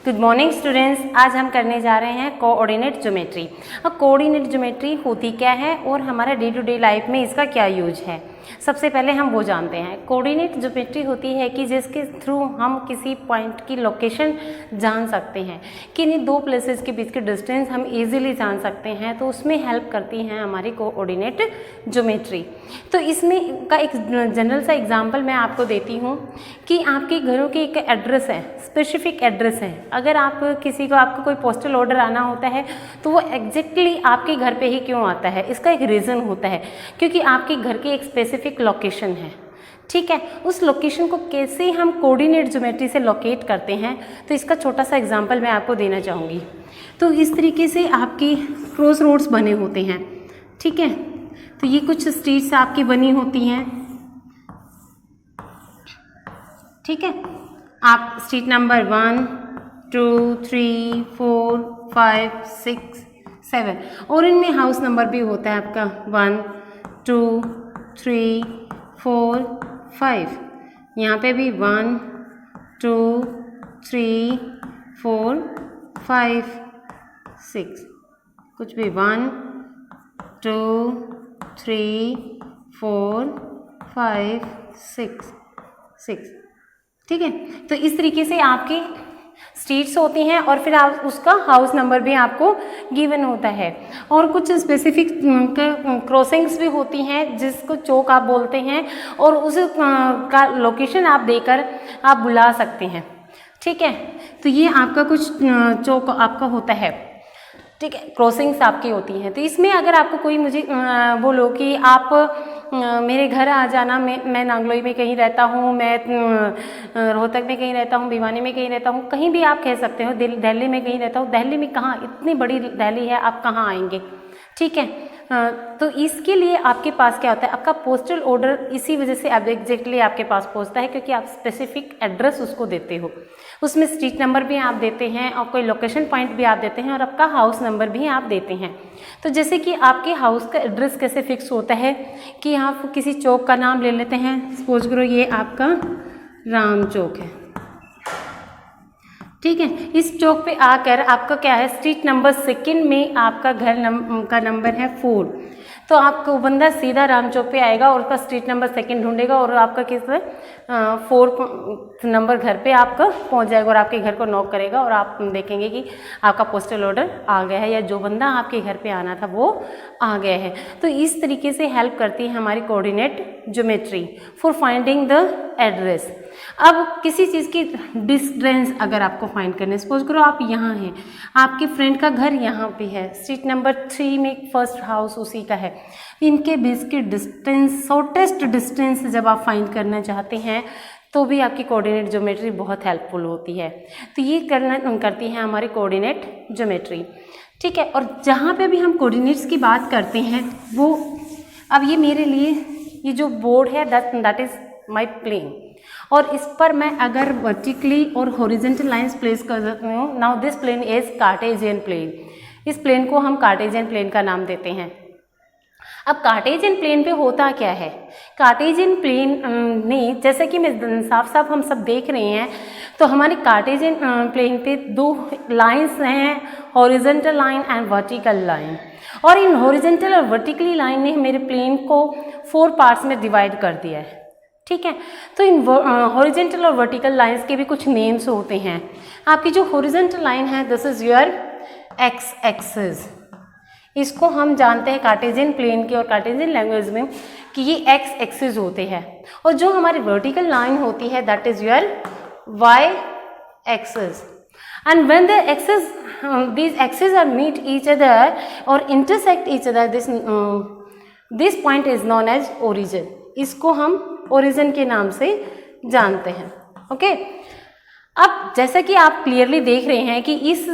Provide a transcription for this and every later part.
Good morning students. आज हम करने जा रहे हैं कोऑर्डिनेट ज्योमेट्री। अब कोऑर्डिनेट ज्योमेट्री होती क्या है और हमारा डे टू डे लाइफ में इसका क्या यूज है, सबसे पहले हम वो जानते हैं। कोऑर्डिनेट ज्योमेट्री होती है कि जिसके थ्रू हम किसी पॉइंट की लोकेशन जान सकते हैं, किन्हीं दो प्लेसेस के बीच के डिस्टेंस हम इजीली जान सकते हैं, तो उसमें हेल्प करती हैं हमारी कोऑर्डिनेट ज्योमेट्री। तो इसमें का एक जनरल सा एग्जांपल मैं आपको देती हूँ कि आपके घरों की एक एड्रेस है, स्पेसिफिक एड्रेस है। अगर आप किसी को आपको कोई पोस्टल ऑर्डर आना होता है तो वो एग्जैक्टली आपके घर पे ही क्यों आता है, इसका एक रीज़न होता है, क्योंकि आपके घर की एक स्पेसिफिक लोकेशन है। ठीक है, उस लोकेशन को कैसे हम कोऑर्डिनेट ज्योमेट्री से लोकेट करते हैं, तो इसका छोटा सा एग्जांपल मैं आपको देना चाहूँगी। तो इस तरीके से आपकी क्रॉस रोड्स बने होते हैं। ठीक है, तो ये कुछ स्ट्रीट्स आपकी बनी होती हैं। ठीक है, आप स्ट्रीट नंबर 1, 2, 3, 4, 5, 6, 7 और इनमें हाउस नंबर भी होता है आपका 1, 2, 3, 4, 5। यहाँ पे भी 1, 2, 3, 4, 5, 6, कुछ भी 1, 2, 3, 4, 5, 6। ठीक है, तो इस तरीके से आपकी स्ट्रीट्स होती हैं और फिर आप उसका हाउस नंबर भी आपको गिवन होता है। और कुछ स्पेसिफिक क्रॉसिंग्स भी होती हैं जिसको चौक आप बोलते हैं, और उस का लोकेशन आप देकर आप बुला सकते हैं। ठीक है, तो ये आपका कुछ चौक आपका होता है। ठीक है, क्रॉसिंग्स आपकी होती हैं। तो इसमें अगर आपको कोई मुझे बोलो कि आप मेरे घर आ जाना, मैं नांगलोई में कहीं रहता हूँ, मैं रोहतक में कहीं रहता हूँ, भिवानी में कहीं रहता हूँ, कहीं भी आप कह सकते हो। दिल्ली में कहीं रहता हूँ, दिल्ली में कहाँ, इतनी बड़ी दिल्ली है, आप कहाँ आएंगे। ठीक है, तो इसके लिए आपके पास क्या होता है, आपका पोस्टल ऑर्डर इसी वजह से अब एग्जैक्टली आपके पास पहुंचता है, क्योंकि आप स्पेसिफिक एड्रेस उसको देते हो। उसमें स्ट्रीट नंबर भी आप देते हैं और कोई लोकेशन पॉइंट भी आप देते हैं और आपका हाउस नंबर भी आप देते हैं। तो जैसे कि आपके हाउस का एड्रेस कैसे फिक्स होता है कि आप किसी चौक का नाम ले लेते हैं। सपोज करो ये आपका राम चौक है। ठीक है, इस चौक पे आकर आपका क्या है, स्ट्रीट नंबर 2 में आपका घर का नंबर है 4। तो आपको बंदा सीधा राम चौक पे आएगा और उसका स्ट्रीट नंबर 2 ढूंढेगा और आपका किस 4 नंबर घर पे आपका पहुंच जाएगा और आपके घर को नॉक करेगा और आप देखेंगे कि आपका पोस्टल ऑर्डर आ गया है या जो बंदा आपके घर पे आना था वो आ गया है। तो इस तरीके से हेल्प करती है हमारी coordinate geometry for finding the address. अब किसी चीज़ की डिस्टेंस अगर आपको फाइंड करना है, सपोज करो आप यहाँ हैं, आपके फ्रेंड का घर यहाँ पे है, स्ट्रीट नंबर 3 में फर्स्ट हाउस उसी का है, इनके बीच की डिस्टेंस, शॉर्टेस्ट डिस्टेंस जब आप फाइंड करना चाहते हैं तो भी आपकी कोऑर्डिनेट ज्योमेट्री बहुत हेल्पफुल होती है। तो ये करती है हमारी कोऑर्डिनेट ज्योमेट्री। ठीक है, और जहाँ पे भी हम कोऑर्डिनेट्स की बात करते हैं वो, अब ये मेरे लिए ये जो बोर्ड है दैट इज माई प्लेन, और इस पर मैं अगर वर्टिकली और हॉरिजॉन्टल लाइंस प्लेस कर सकती हूँ। Now this plane is Cartesian plane. इस प्लेन को हम कार्टेशियन प्लेन का नाम देते हैं। अब कार्टेशियन प्लेन पे होता क्या है, कार्टेशियन प्लेन में जैसे कि मैं साफ साफ हम सब देख रहे हैं, तो हमारे कार्टेशियन प्लेन पे 2 लाइंस हैं, horizontal line and vertical line. और इन हॉरिजॉन्टल और वर्टिकली लाइन ने मेरे प्लेन को 4 पार्ट्स में डिवाइड कर दिया है। ठीक है, तो इन हॉरिजॉन्टल और वर्टिकल लाइंस के भी कुछ नेम्स होते हैं। आपकी जो हॉरिजॉन्टल लाइन है this is your x axis. इसको हम जानते हैं कार्टेशियन प्लेन की और कार्टेशियन लैंग्वेज में कि ये एक्स एक्सिस होते हैं, और जो हमारी वर्टिकल लाइन होती है that is your Y axis. And when the axis these axes are meet each other or intersect each other, this point is known as origin। इसको हम ओरिजिन के नाम से जानते हैं। ओके, अब जैसा कि आप क्लियरली देख रहे हैं कि इस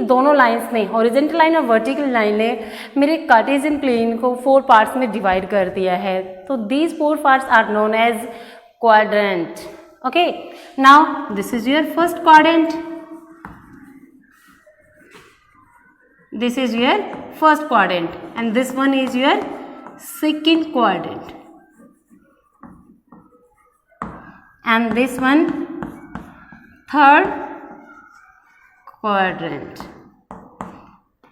दोनों लाइंस ने, हॉरिजॉन्टल लाइन और वर्टिकल लाइन ने मेरे कार्टेशियन प्लेन को 4 पार्ट्स में डिवाइड कर दिया है। तो these 4 parts are known as quadrant. Okay, now this is your first quadrant, this is your first quadrant and this one is your second quadrant and this one third quadrant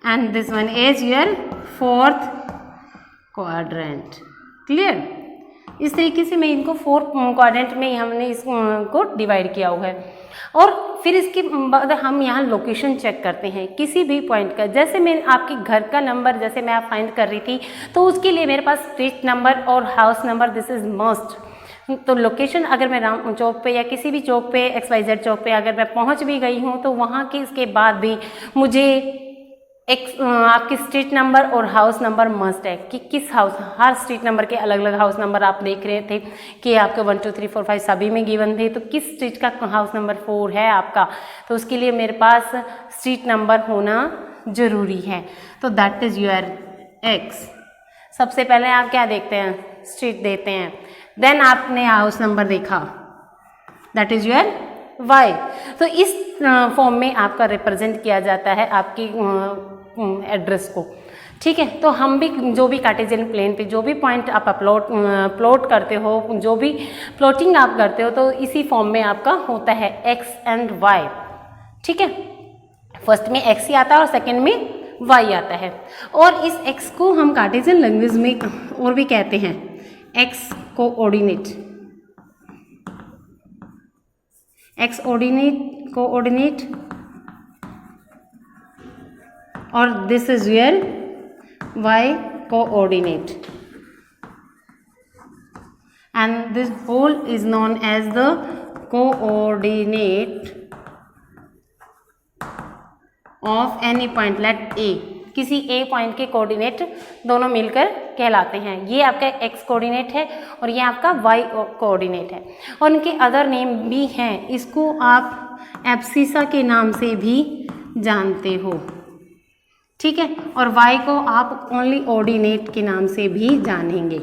and this one is your fourth quadrant. clear? इस तरीके से मैं इनको 4 quadrant में हमने इसको divide किया हुआ है। और फिर इसके बाद हम यहाँ लोकेशन चेक करते हैं किसी भी पॉइंट का। जैसे मैं आपके घर का नंबर जैसे मैं फाइंड कर रही थी, तो उसके लिए मेरे पास स्ट्रीट नंबर और house number this is must. तो लोकेशन अगर मैं राम चौक पे या किसी भी चौक पे XYZ चौक पे अगर मैं पहुंच भी गई हूं, तो वहां के इसके बाद भी मुझे आपकी स्ट्रीट नंबर और हाउस नंबर मस्ट है कि किस हाउस, हर स्ट्रीट नंबर के अलग अलग हाउस नंबर आप देख रहे थे कि आपके 1 2 3 4 5 सभी में गिवन थे, तो किस स्ट्रीट का हाउस नंबर 4 है आपका, तो उसके लिए मेरे पास स्ट्रीट नंबर होना जरूरी है। तो दैट इज योर एक्स। सबसे पहले आप क्या देखते हैं, स्ट्रीट देते हैं, देन आपने हाउस नंबर देखा, दैट इज योर वाई। तो इस फॉर्म में आपका रिप्रेजेंट किया जाता है आपकी एड्रेस को। ठीक है, तो हम भी जो भी कार्टेशियन प्लेन पे जो भी पॉइंट आप प्लॉट करते हो, जो भी प्लॉटिंग आप करते हो, तो इसी फॉर्म में आपका होता है एक्स एंड वाई। ठीक है, फर्स्ट में एक्स ही आता है और सेकंड में वाई आता है। और इस एक्स को हम कार्टेशियन लैंग्वेज में और भी कहते हैं एक्स कोऑर्डिनेट, एक्स कोऑर्डिनेट, और this is your Y coordinate, and this whole is known as the coordinate of any point let A. किसी ए पॉइंट के कोऑर्डिनेट दोनों मिलकर कहलाते हैं। ये आपका एक्स कोऑर्डिनेट है और ये आपका वाई कोऑर्डिनेट है, और उनके अदर नेम भी हैं। इसको आप एब्सिसा के नाम से भी जानते हो। ठीक है, और वाई को आप ओनली ऑर्डिनेट के नाम से भी जानेंगे।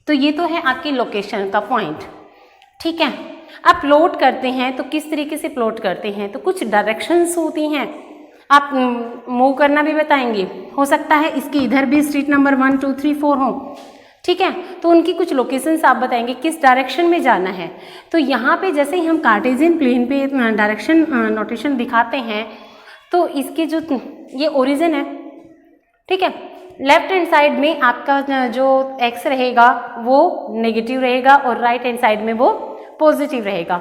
तो ये तो है आपकी लोकेशन का पॉइंट। ठीक है, आप प्लॉट करते हैं तो किस तरीके से प्लॉट करते हैं, तो कुछ डायरेक्शंस होती हैं, आप मूव करना भी बताएंगे। हो सकता है इसके इधर भी स्ट्रीट नंबर 1 2 3 4 हो। ठीक है, तो उनकी कुछ लोकेशंस आप बताएंगे किस डायरेक्शन में जाना है। तो यहाँ पे जैसे ही हम कार्टेशियन प्लेन पे डायरेक्शन नोटेशन दिखाते हैं, तो इसके जो ये ओरिजिन है, ठीक है, लेफ्ट हैंड साइड में आपका जो एक्स रहेगा वो नेगेटिव रहेगा और राइट हैंड साइड में वो पॉजिटिव रहेगा।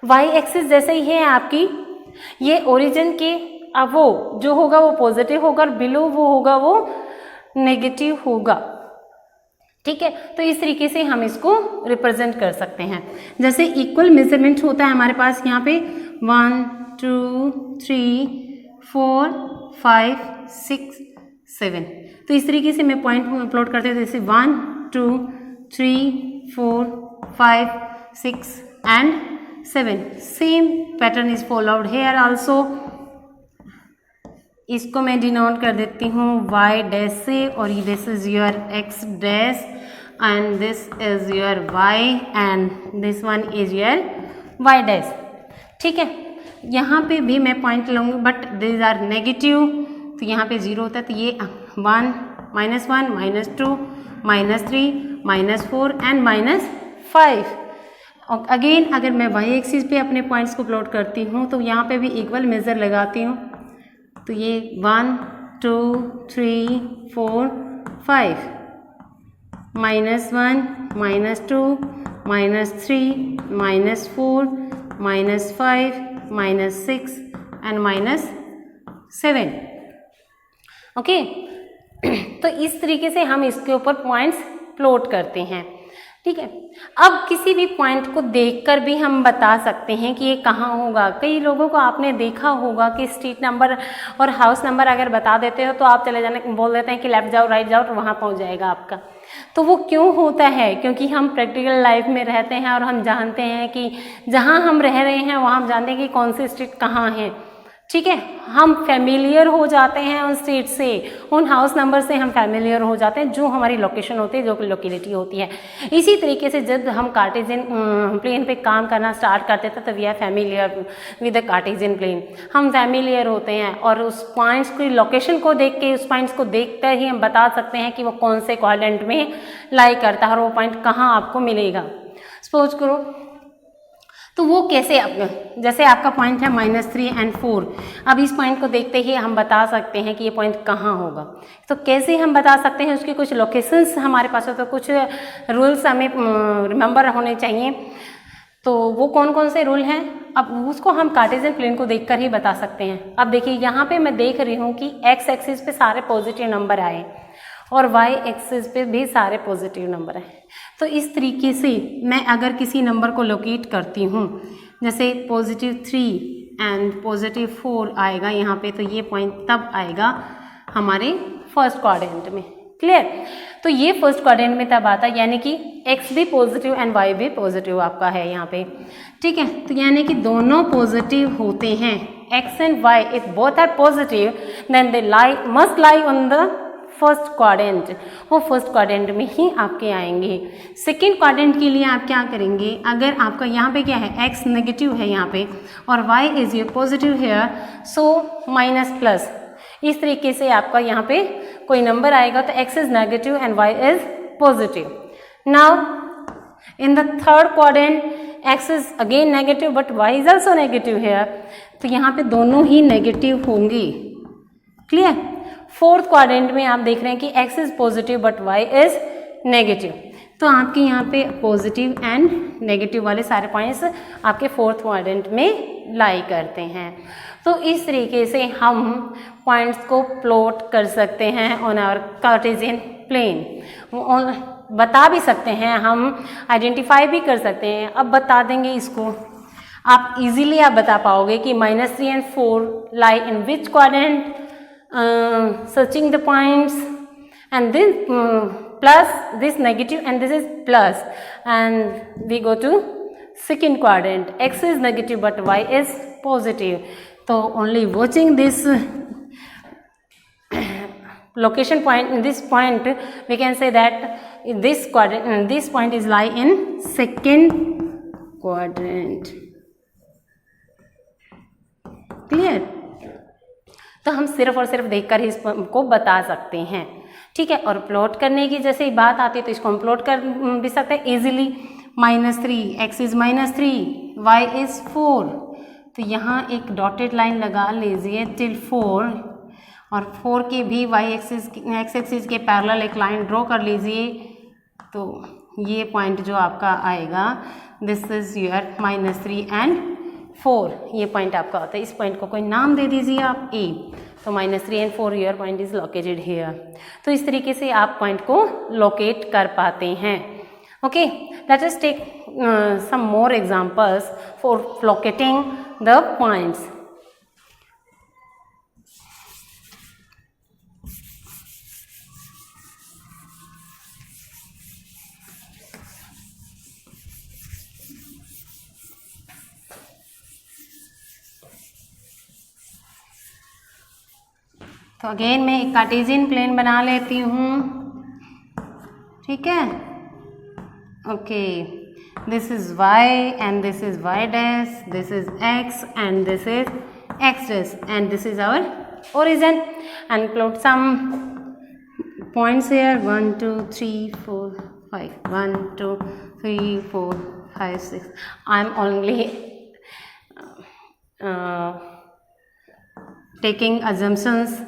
वाई एक्सिस जैसे ही है आपकी, ये ओरिजिन के वो जो होगा वो पॉजिटिव होगा और बिलो वो होगा वो नेगेटिव होगा। ठीक है, तो इस तरीके से हम इसको रिप्रेजेंट कर सकते हैं। जैसे इक्वल मेजरमेंट होता है हमारे पास यहाँ पे 1 2 3 4 5 6 7। तो इस तरीके से मैं पॉइंट प्लॉट करते हैं, जैसे 1 2 3 4 5 6 and 7। Same pattern is followed here also. इसको मैं डिनोट कर देती हूँ y डैश से, और this is your x dash and this is your y and this one is your y dash. ठीक है, यहाँ पे भी मैं पॉइंट लूँगी बट दिस आर नेगेटिव, तो यहाँ पे 0 होता है, तो ये 1 -1 -2 -3 -4 एंड -5। और अगेन अगर मैं y एक्सिस पे अपने पॉइंट्स को प्लॉट करती हूँ, तो यहाँ पे भी इक्वल मेजर लगाती हूँ, तो ये 1 2 3 4 5 -1 -2 -3 -4 -5 -6 एंड -7। ओके, तो इस तरीके से हम इसके ऊपर पॉइंट्स प्लॉट करते हैं। ठीक है, अब किसी भी पॉइंट को देखकर भी हम बता सकते हैं कि ये कहाँ होगा। कई लोगों को आपने देखा होगा कि स्ट्रीट नंबर और हाउस नंबर अगर बता देते हो तो आप चले जाने बोल देते हैं कि लेफ्ट जाओ राइट जाओ, तो वहाँ पहुँच जाएगा आपका। तो वो क्यों होता है? क्योंकि हम प्रैक्टिकल लाइफ में रहते हैं और हम जानते हैं कि जहाँ हम रह रहे हैं वहाँ हम जानते हैं कि कौन सी स्ट्रीट कहाँ है। ठीक है, हम फैमिलियर हो जाते हैं उन स्ट्रीट से, उन हाउस नंबर से हम फैमिलियर हो जाते हैं, जो हमारी लोकेशन होती है, जो लोकेलिटी होती है। इसी तरीके से जब हम कार्टेशियन प्लेन पे काम करना स्टार्ट करते थे, तो we are familiar with the Cartesian plane. हम फैमिलियर होते हैं और उस पॉइंट्स की लोकेशन को देख के, उस पॉइंट्स को देखकर ही हम बता सकते हैं कि वो कौन से क्वाड्रेंट में लाई करता है और वो पॉइंट कहाँ आपको मिलेगा। सपोज करो तो वो कैसे, जैसे आपका पॉइंट है -3 and 4, अब इस पॉइंट को देखते ही हम बता सकते हैं कि ये पॉइंट कहाँ होगा। तो कैसे हम बता सकते हैं, उसकी कुछ लोकेशंस हमारे पास हो, तो कुछ रूल्स हमें रिमेंबर होने चाहिए। तो वो कौन कौन से रूल हैं, अब उसको हम कार्टेशियन प्लेन को देखकर ही बता सकते हैं। अब देखिए यहाँ पे मैं देख रही हूँ कि एक्स एक्सिस पे सारे पॉजिटिव नंबर आए और वाई एक्सिस पे भी सारे पॉजिटिव नंबर आए। तो इस तरीके से मैं अगर किसी नंबर को लोकेट करती हूँ, जैसे +3 एंड +4 आएगा यहाँ पे, तो ये पॉइंट तब आएगा हमारे फर्स्ट क्वाड्रेंट में। क्लियर? तो ये फर्स्ट क्वाड्रेंट में तब आता है, यानी कि x भी पॉजिटिव एंड y भी पॉजिटिव आपका है यहाँ पे। ठीक है, तो यानी कि दोनों पॉजिटिव होते हैं, x and y if both are positive then they must lie on the first quadrant, वो फर्स्ट क्वाड्रेंट में ही आपके आएंगे। सेकेंड क्वाड्रेंट के लिए आप क्या करेंगे, अगर आपका यहाँ पे क्या है, x नेगेटिव है यहाँ पे और y is your positive here, so minus+, इस तरीके से आपका यहाँ पे कोई नंबर आएगा तो x is negative and y is positive. Now in the third quadrant x is again negative but y is also negative here, तो यहाँ पे दोनों ही नेगेटिव होंगे। क्लियर? फोर्थ क्वाड्रेंट में आप देख रहे हैं कि x is positive but y is negative, तो आपके यहाँ पे पॉजिटिव एंड नेगेटिव वाले सारे पॉइंट्स आपके फोर्थ क्वाड्रेंट में लाई करते हैं। तो इस तरीके से हम पॉइंट्स को प्लॉट कर सकते हैं ऑन आवर कार्टेशियन प्लेन, बता भी सकते हैं, हम आइडेंटिफाई भी कर सकते हैं। अब बता देंगे इसको, आप इजीली आप बता पाओगे कि -3 and 4 lie in which quadrant, searching the points, and this plus this negative and this is plus, and we go to second quadrant, x is negative but y is positive. So only watching this location point, in this point we can say that this quadrant, this point is lie in second quadrant. Clear? तो हम सिर्फ और सिर्फ देखकर ही इसको बता सकते हैं। ठीक है, और प्लॉट करने की जैसे ही बात आती है तो इसको हम प्लॉट कर भी सकते हैं easily. -3, x is -3, y is 4, तो यहाँ एक डॉटेड लाइन लगा लीजिए टिल 4, और 4 के भी y एक्सिस के पैरेलल एक लाइन ड्रॉ कर लीजिए। तो ये पॉइंट जो आपका आएगा, दिस इज योर -3 and 4, ये पॉइंट आपका होता है। इस पॉइंट को कोई नाम दे दीजिए आप A, तो -3 and 4 your point is located here. तो इस तरीके से आप पॉइंट को लोकेट कर पाते हैं। Okay, let us take some more examples for locating the points. तो अगेन मैं एक कार्टेशियन प्लेन बना लेती हूँ। ठीक है, okay, this is y and this is y dash, this is x and this is x dash, and this is our origin, and plot some points here, 1 2 3 4 5, 1 2 3 4 5 6. I'm only taking assumptions.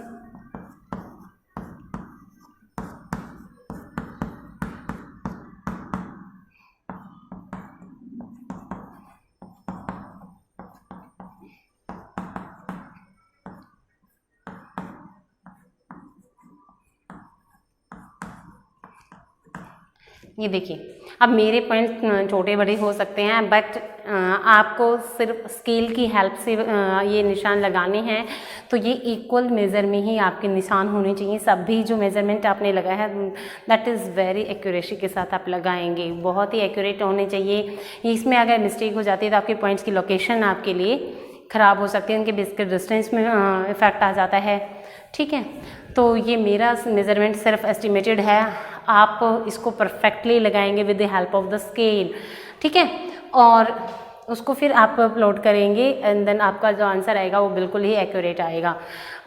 ये देखिए, अब मेरे point छोटे बड़े हो सकते हैं, but आपको सिर्फ स्केल की हेल्प से ये निशान लगाने हैं। तो ये इक्वल मेज़र में ही आपके निशान होने चाहिए। सभी जो मेज़रमेंट आपने लगाया है दैट इज़ वेरी एक्यूरेसी के साथ आप लगाएंगे, बहुत ही एक्यूरेट होने चाहिए। इसमें अगर मिस्टेक हो जाती है तो आपके पॉइंट्स की लोकेशन आपके लिए ख़राब हो सकती है, उनके बेस के डिस्टेंस में इफेक्ट आ जाता है। ठीक है, तो ये मेरा मेज़रमेंट सिर्फ एस्टिमेटेड है, आप इसको परफेक्टली लगाएंगे with the help of the scale. ठीक है, और उसको फिर आप अपलोड करेंगे एंड देन आपका जो आंसर आएगा वो बिल्कुल ही एक्यूरेट आएगा।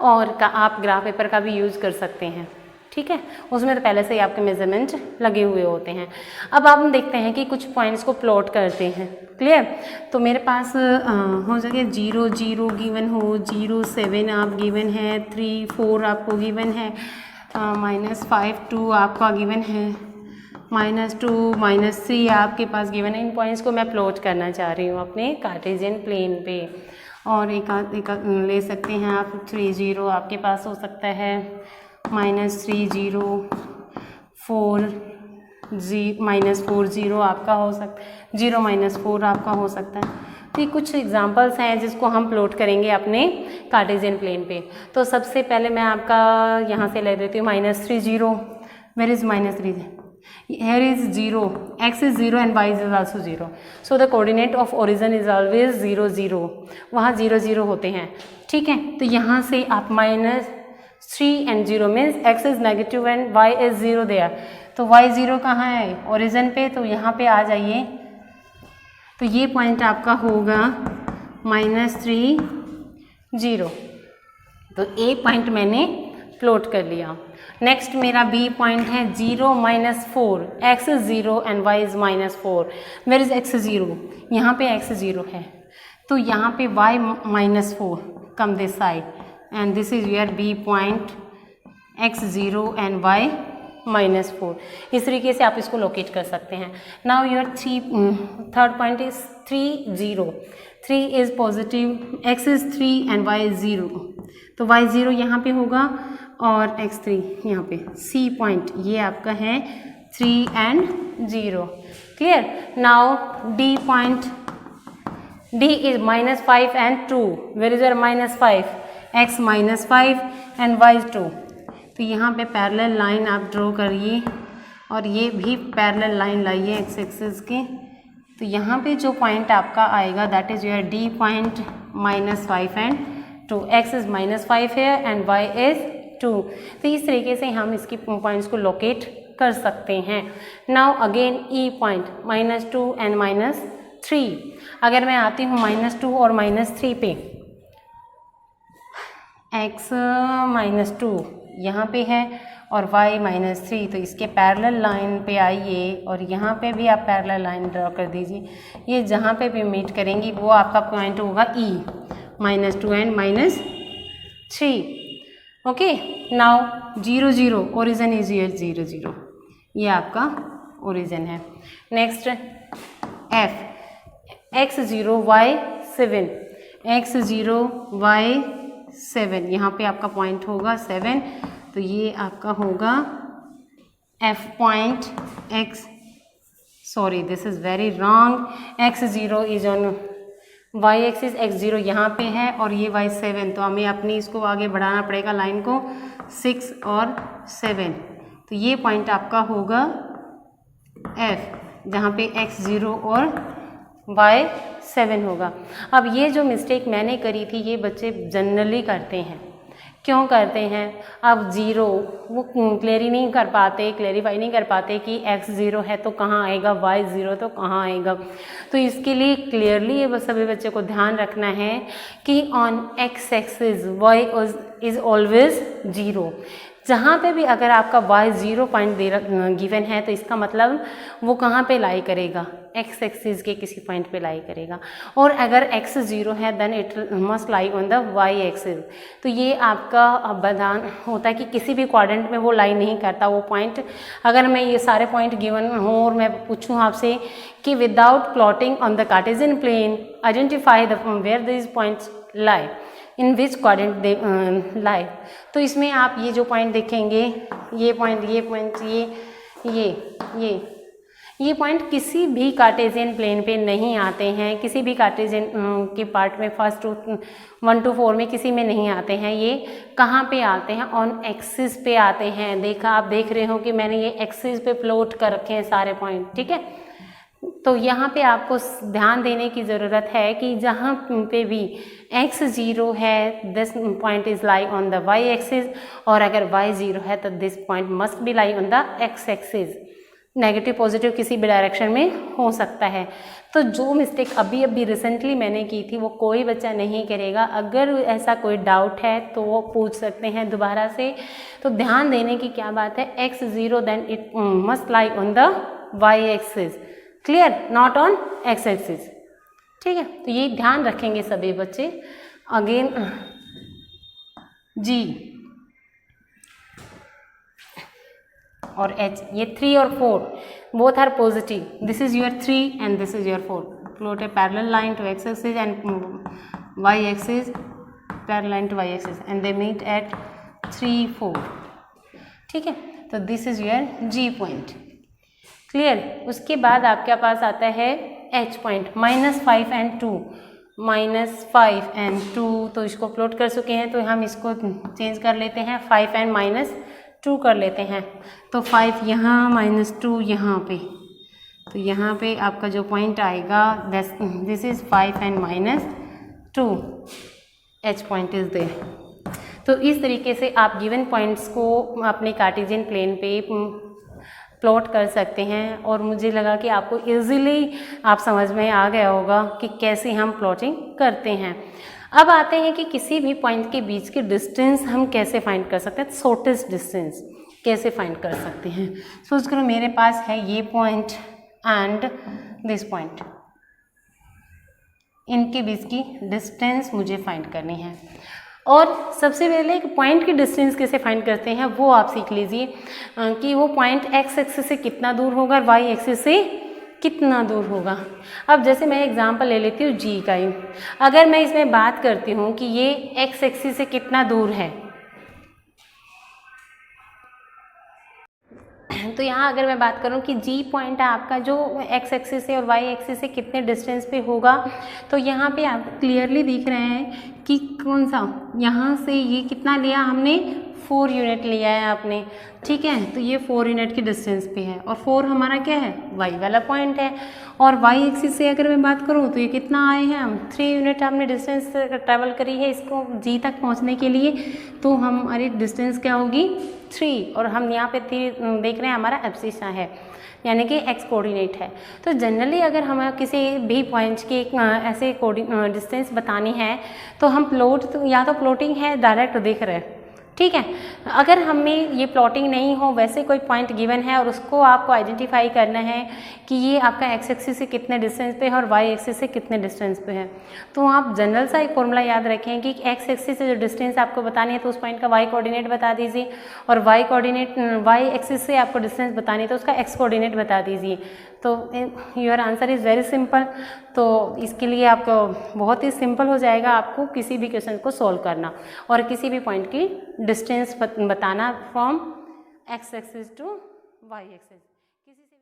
और आप ग्राफ पेपर का भी यूज़ कर सकते हैं। ठीक है, उसमें तो पहले से ही आपके मेजरमेंट लगे हुए होते हैं। अब आप देखते हैं कि कुछ पॉइंट्स को प्लॉट करते हैं। क्लियर? तो मेरे पास हो जाएगा 0 0 गिवन हो, 0 7 आप गिवन है, 3 4 आपको गिवन है, -5 2 आपका गिवन है, -2 -3 आपके पास गिवन है। इन पॉइंट्स को मैं प्लॉट करना चाह रही हूँ अपने कार्टेशियन प्लेन पे। और एक ले सकते हैं आप 3 0 आपके पास हो सकता है, -3 0 4 -4 0 आपका हो सकता है, 0 -4 आपका हो सकता है। तो ये कुछ एग्जांपल्स हैं जिसको हम प्लॉट करेंगे अपने कार्टेशियन प्लेन पे। तो सबसे पहले मैं आपका यहाँ से ले लेती हूँ -3 0, where is -3, here is 0, x is 0 and y is also 0, so the coordinate of origin is always 0 0, वहाँ 0 0 होते हैं। ठीक है, तो यहाँ से आप -3 and 0 means x is negative and y is 0 there, तो y 0 कहाँ है? ओरिजिन पे, तो यहाँ पे आ जाइए। तो ये पॉइंट आपका होगा -3 0, तो ए पॉइंट मैंने प्लॉट कर लिया। नेक्स्ट मेरा बी पॉइंट है 0 -4, x is 0 and y is -4, where is x 0, यहाँ पे x 0 है, तो यहाँ पे y -4 come this side and this is your B point, x 0 and y -4। इस तरीके से आप इसको लोकेट कर सकते हैं। Now your third point is 3 0, 3 is positive, x is 3 and y is 0, तो y 0 यहाँ पे होगा और x 3 यहाँ पे। C पॉइंट ये आपका है 3 and 0। Clear? Now D point, D is -5 and 2, where is your -5, x -5 and y 2, तो यहाँ पे पैरेलल लाइन आप ड्रॉ करिए और ये भी पैरेलल लाइन लाइए x एक्सिस की। तो यहाँ पे जो पॉइंट आपका आएगा that is your D point, -5 and 2, x is -5 है एंड y is 2। तो इस तरीके से हम इसकी पॉइंट्स को लोकेट कर सकते हैं। Now again E point, -2 and -3। अगर मैं आती हूँ -2 और -3 पे, x -2 यहाँ पे है और y -3, तो इसके पैरेलल लाइन पे आइए और यहाँ पे भी आप पैरेलल लाइन ड्रॉ कर दीजिए। ये जहाँ पे भी मीट करेंगी वो आपका पॉइंट होगा E, -2 and -3। Okay, now 0 0, origin is here 0 0, ये आपका ओरिजिन है। Next F, x 0 y 7, x 0 y 7, यहाँ पे आपका पॉइंट होगा 7, तो ये आपका होगा F point x, sorry this is very wrong, x 0 is on y axis, x 0 यहाँ पे है और ये y 7, तो हमें अपनी इसको आगे बढ़ाना पड़ेगा लाइन को, 6 और 7, तो ये पॉइंट आपका होगा F, जहाँ पे x 0 और y 7 होगा। अब ये जो मिस्टेक मैंने करी थी ये बच्चे जनरली करते हैं। क्यों करते हैं? अब 0 वो क्लियरिफाई नहीं कर पाते कि x 0 है तो कहाँ आएगा, y 0 तो कहाँ आएगा। तो इसके लिए क्लियरली ये सभी बच्चे को ध्यान रखना है कि on x axis y is always 0। जहाँ पे भी अगर आपका y 0 पॉइंट गिवन है तो इसका मतलब वो कहाँ पे लाई करेगा, x एक्सिस के किसी पॉइंट पे लाई करेगा। और अगर x 0 है then it must lie on the y axis. तो ये आपका बयान होता है कि किसी भी क्वाड्रेंट में वो लाई नहीं करता वो पॉइंट। अगर मैं ये सारे पॉइंट गिवन हों और मैं पूछूँ आपसे कि without plotting on the Cartesian plane identify the where this points lie, in which quadrant they lie, तो इसमें आप ये जो पॉइंट देखेंगे, ये पॉइंट किसी भी कार्टेशियन प्लेन पे नहीं आते हैं, किसी भी कार्टेशियन के पार्ट में फर्स्ट 1 to 4 में किसी में नहीं आते हैं। ये कहाँ पे आते हैं? ऑन एक्सिस पे आते हैं। देखा, आप देख रहे हो कि मैंने ये एक्सिस पे प्लॉट कर रखे हैं सारे पॉइंट, ठीक है। तो यहाँ पे आपको ध्यान देने की ज़रूरत है कि जहाँ पे भी x 0 है this point is lie on the y axis, और अगर y 0 है तो this point must be lie on the x axis. Negative positive किसी भी डायरेक्शन में हो सकता है। तो जो मिस्टेक अभी अभी रिसेंटली मैंने की थी वो कोई बच्चा नहीं करेगा। अगर ऐसा कोई डाउट है तो वो पूछ सकते हैं दोबारा से। तो ध्यान देने की क्या बात है, x0 then it must lie on the y axis, clear, not on x axis, ठीक है। तो ये ध्यान रखेंगे सभी बच्चे। अगेन G और H, ये 3 और 4 both are positive, this is your 3 and this is your 4, plot a parallel line to x axis and y axis, parallel line to y axis and they meet at 3, 4, ठीक है। तो this is your G point, clear. उसके बाद आपके पास आता है H point, -5 and 2, -5 and 2, तो इसको प्लॉट कर चुके हैं तो हम इसको चेंज कर लेते हैं, 5 and -2 कर लेते हैं। तो 5 यहाँ, -2 यहाँ पे, तो यहाँ पे आपका जो पॉइंट आएगा this is 5 and -2, H point is there. तो इस तरीके से आप गिवन पॉइंट्स को अपने कार्टेशियन प्लेन पे प्लॉट कर सकते हैं। और मुझे लगा कि आपको इजीली आप समझ में आ गया होगा कि कैसे हम प्लॉटिंग करते हैं। अब आते हैं कि किसी भी पॉइंट के बीच की डिस्टेंस हम कैसे फाइंड कर सकते हैं, शॉर्टेस्ट डिस्टेंस कैसे फाइंड कर सकते हैं। सोच करो मेरे पास है ये पॉइंट एंड दिस पॉइंट, इनके बीच की डिस्टेंस मुझे फाइंड करनी है। और सबसे पहले एक पॉइंट की डिस्टेंस कैसे फाइंड करते हैं वो आप सीख लीजिए कि वो पॉइंट x एक्सिस से कितना दूर होगा और y एक्सिस से कितना दूर होगा। अब जैसे मैं एग्जांपल ले लेती हूँ G का ही, अगर मैं इसमें बात करती हूँ कि ये x एक्सिस से कितना दूर है, तो यहाँ अगर मैं बात करूँ कि G पॉइंट है आपका जो x एक्सिस से और y एक्सिस से कितने डिस्टेंस पे होगा, तो यहाँ पे आप क्लियरली दिख रहे हैं कि कौन सा, यहाँ से ये कितना लिया हमने, 4 यूनिट लिया है आपने, ठीक है। तो ये 4 यूनिट की डिस्टेंस पे है और 4 हमारा क्या है, y वाला पॉइंट है। और y एक्सिस से अगर मैं बात करूँ तो ये कितना आए हैं हम, 3 यूनिट हमने डिस्टेंस ट्रैवल करी है इसको G तक पहुँचने के लिए, तो हमारी डिस्टेंस क्या होगी 3, और हम यहाँ पे 3 देख रहे हैं हमारा एब्सिसा है यानी कि x कोऑर्डिनेट है। तो जनरली अगर हमें किसी भी पॉइंट की ऐसे डिस्टेंस बतानी है तो हम या तो प्लॉटिंग है डायरेक्ट देख रहे हैं, ठीक है। अगर हमें ये प्लॉटिंग नहीं हो, वैसे कोई पॉइंट गिवन है और उसको आपको आइडेंटिफाई करना है कि ये आपका x एक्सिस से कितने डिस्टेंस पे है और y एक्सिस से कितने डिस्टेंस पे है, तो आप जनरल सा एक फॉर्मूला याद रखें कि x एक्सिस से जो डिस्टेंस आपको बतानी है तो उस पॉइंट का y कोऑर्डिनेट बता दीजिए, और y एक्सिस से आपको डिस्टेंस बतानी है तो उसका x कोऑर्डिनेट बता दीजिए। तो your answer is very simple. तो इसके लिए आपको बहुत ही सिंपल हो जाएगा आपको किसी भी क्वेश्चन को सॉल्व करना और किसी भी पॉइंट की डिस्टेंस बताना from x axis to y axis. किसी से